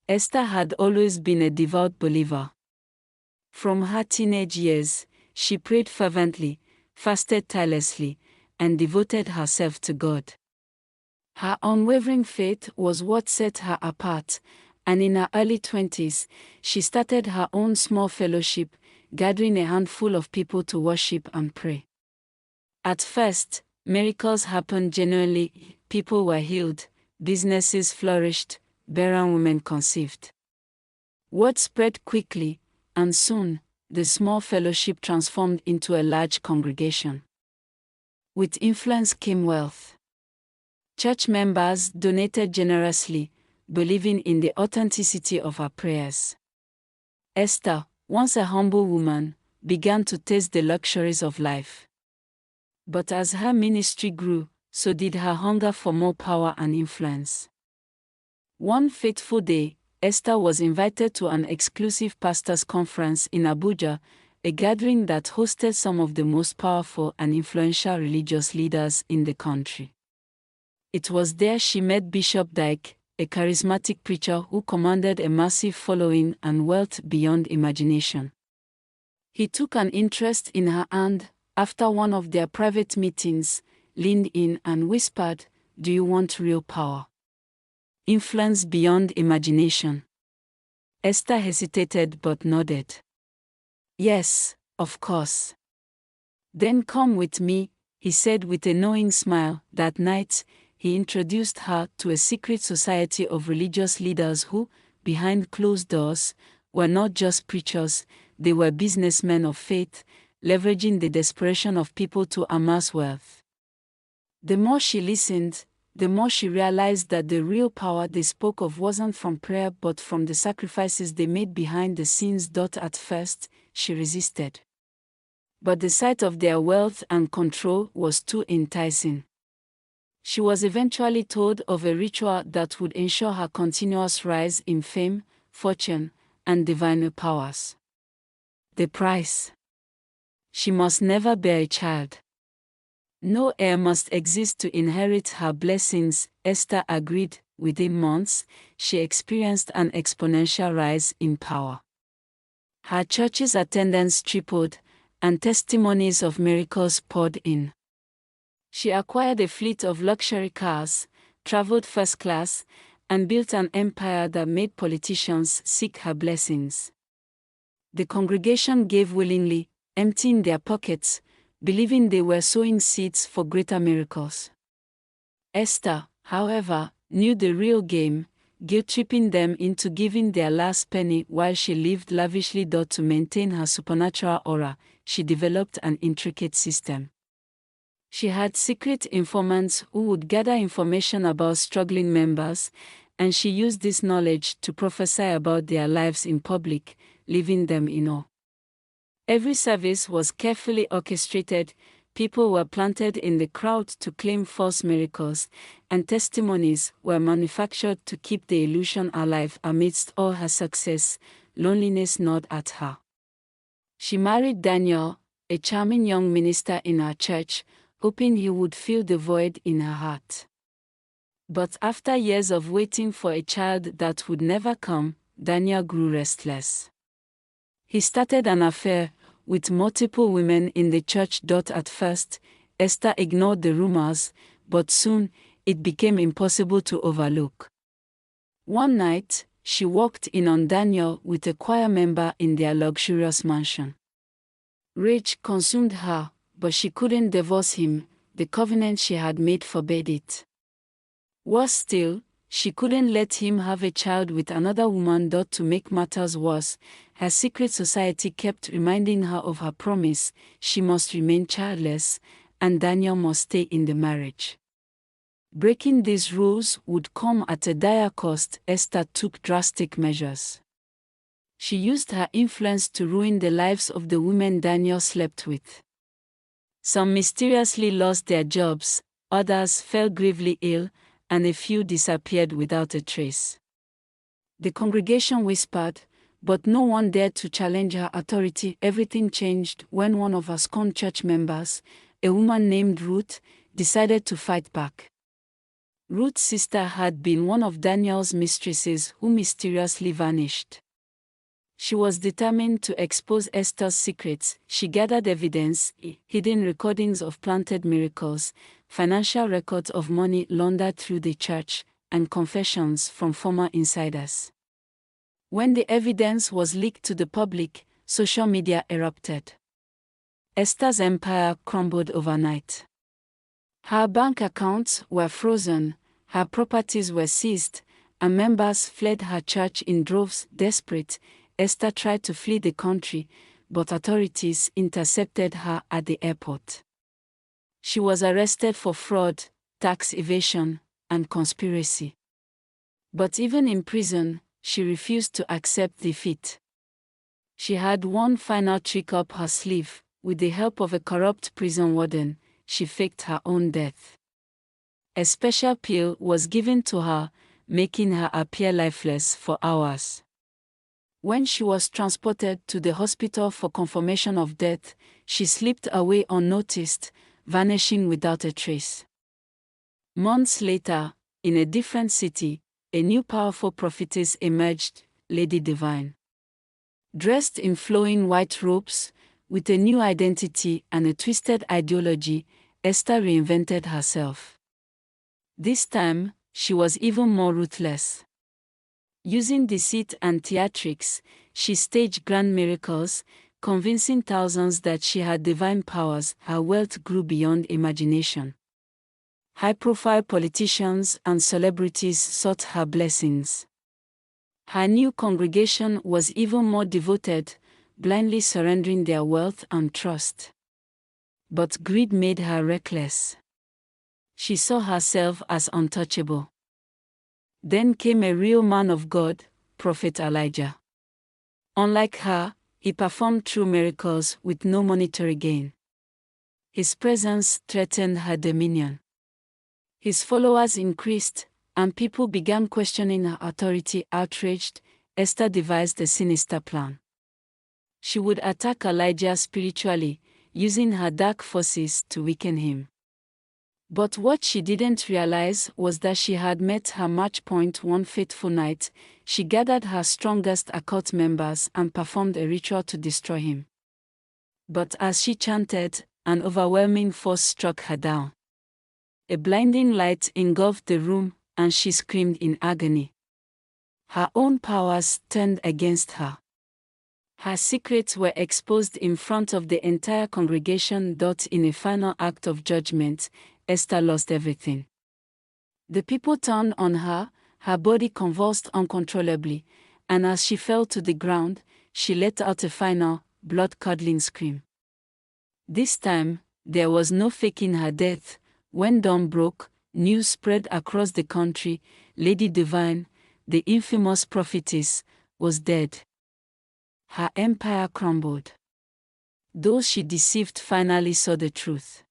Esther had always been a devout believer. From her teenage years, she prayed fervently, fasted tirelessly, and devoted herself to God. Her unwavering faith was what set her apart, and in her early 20s, she started her own small fellowship, gathering a handful of people to worship and pray. At first, miracles happened genuinely, people were healed, businesses flourished, barren women conceived. Word spread quickly, and soon, the small fellowship transformed into a large congregation. With influence came wealth. Church members donated generously, believing in the authenticity of her prayers. Esther, once a humble woman, began to taste the luxuries of life. But as her ministry grew, so did her hunger for more power and influence. One fateful day, Esther was invited to an exclusive pastors' conference in Abuja, a gathering that hosted some of the most powerful and influential religious leaders in the country. It was there she met Bishop Dyke, a charismatic preacher who commanded a massive following and wealth beyond imagination. He took an interest in her and, after one of their private meetings, leaned in and whispered, "Do you want real power? Influence beyond imagination?" Esther hesitated but nodded. "Yes, of course." "Then come with me," he said with a knowing smile. That night, he introduced her to a secret society of religious leaders who, behind closed doors, were not just preachers, they were businessmen of faith, leveraging the desperation of people to amass wealth. The more she listened, the more she realized that the real power they spoke of wasn't from prayer but from the sacrifices they made behind the scenes. At first, she resisted. But the sight of their wealth and control was too enticing. She was eventually told of a ritual that would ensure her continuous rise in fame, fortune, and divine powers. The price: she must never bear a child. No heir must exist to inherit her blessings. Esther agreed. Within months, she experienced an exponential rise in power. Her church's attendance tripled, and testimonies of miracles poured in. She acquired a fleet of luxury cars, traveled first class, and built an empire that made politicians seek her blessings. The congregation gave willingly, emptying their pockets, believing they were sowing seeds for greater miracles. Esther, however, knew the real game, guilt-tripping them into giving their last penny while she lived lavishly. To maintain her supernatural aura, she developed an intricate system. She had secret informants who would gather information about struggling members, and she used this knowledge to prophesy about their lives in public, leaving them in awe. Every service was carefully orchestrated, people were planted in the crowd to claim false miracles, and testimonies were manufactured to keep the illusion alive. Amidst all her success, loneliness gnawed at her. She married Daniel, a charming young minister in her church, hoping he would fill the void in her heart. But after years of waiting for a child that would never come, Daniel grew restless. He started an affair with multiple women in the church. At first, Esther ignored the rumors, but soon, it became impossible to overlook. One night, she walked in on Daniel with a choir member in their luxurious mansion. Rage consumed her, but she couldn't divorce him. The covenant she had made forbade it. Worse still, she couldn't let him have a child with another woman. To make matters worse, her secret society kept reminding her of her promise: she must remain childless, and Daniel must stay in the marriage. Breaking these rules would come at a dire cost. Esther took drastic measures. She used her influence to ruin the lives of the women Daniel slept with. Some mysteriously lost their jobs, others fell gravely ill, and a few disappeared without a trace. The congregation whispered, but no one dared to challenge her authority. Everything changed when one of her scorned church members, a woman named Ruth, decided to fight back. Ruth's sister had been one of Daniel's mistresses who mysteriously vanished. She was determined to expose Esther's secrets. She gathered evidence, hidden recordings of planted miracles, financial records of money laundered through the church, and confessions from former insiders. When the evidence was leaked to the public, social media erupted. Esther's empire crumbled overnight. Her bank accounts were frozen, her properties were seized, and members fled her church in droves. Desperate, Esther tried to flee the country, but authorities intercepted her at the airport. She was arrested for fraud, tax evasion, and conspiracy. But even in prison, she refused to accept defeat. She had one final trick up her sleeve. With the help of a corrupt prison warden, she faked her own death. A special pill was given to her, making her appear lifeless for hours. When she was transported to the hospital for confirmation of death, she slipped away unnoticed, vanishing without a trace. Months later, in a different city, a new powerful prophetess emerged, Lady Divine. Dressed in flowing white robes, with a new identity and a twisted ideology, Esther reinvented herself. This time, she was even more ruthless. Using deceit and theatrics, she staged grand miracles, convincing thousands that she had divine powers. Her wealth grew beyond imagination. High-profile politicians and celebrities sought her blessings. Her new congregation was even more devoted, blindly surrendering their wealth and trust. But greed made her reckless. She saw herself as untouchable. Then came a real man of God, Prophet Elijah. Unlike her, he performed true miracles with no monetary gain. His presence threatened her dominion. His followers increased, and people began questioning her authority. Outraged, Esther devised a sinister plan. She would attack Elijah spiritually, using her dark forces to weaken him. But what she didn't realize was that she had met her match point one fateful night. She gathered her strongest occult members and performed a ritual to destroy him. But as she chanted, an overwhelming force struck her down. A blinding light engulfed the room, and she screamed in agony. Her own powers turned against her. Her secrets were exposed in front of the entire congregation. In a final act of judgment, Esther lost everything. The people turned on her, her body convulsed uncontrollably, and as she fell to the ground, she let out a final, blood-curdling scream. This time, there was no faking her death. When dawn broke, news spread across the country: Lady Divine, the infamous prophetess, was dead. Her empire crumbled. Those she deceived finally saw the truth.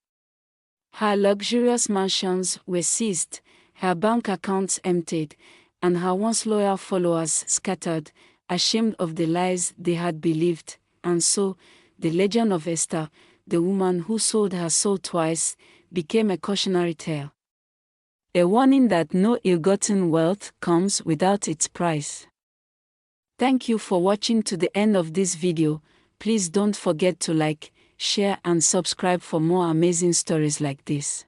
Her luxurious mansions were seized, her bank accounts emptied, and her once loyal followers scattered, ashamed of the lies they had believed. And so, the legend of Esther, the woman who sold her soul twice, became a cautionary tale. A warning that no ill-gotten wealth comes without its price. Thank you for watching to the end of this video. Please don't forget to like, share and subscribe for more amazing stories like this.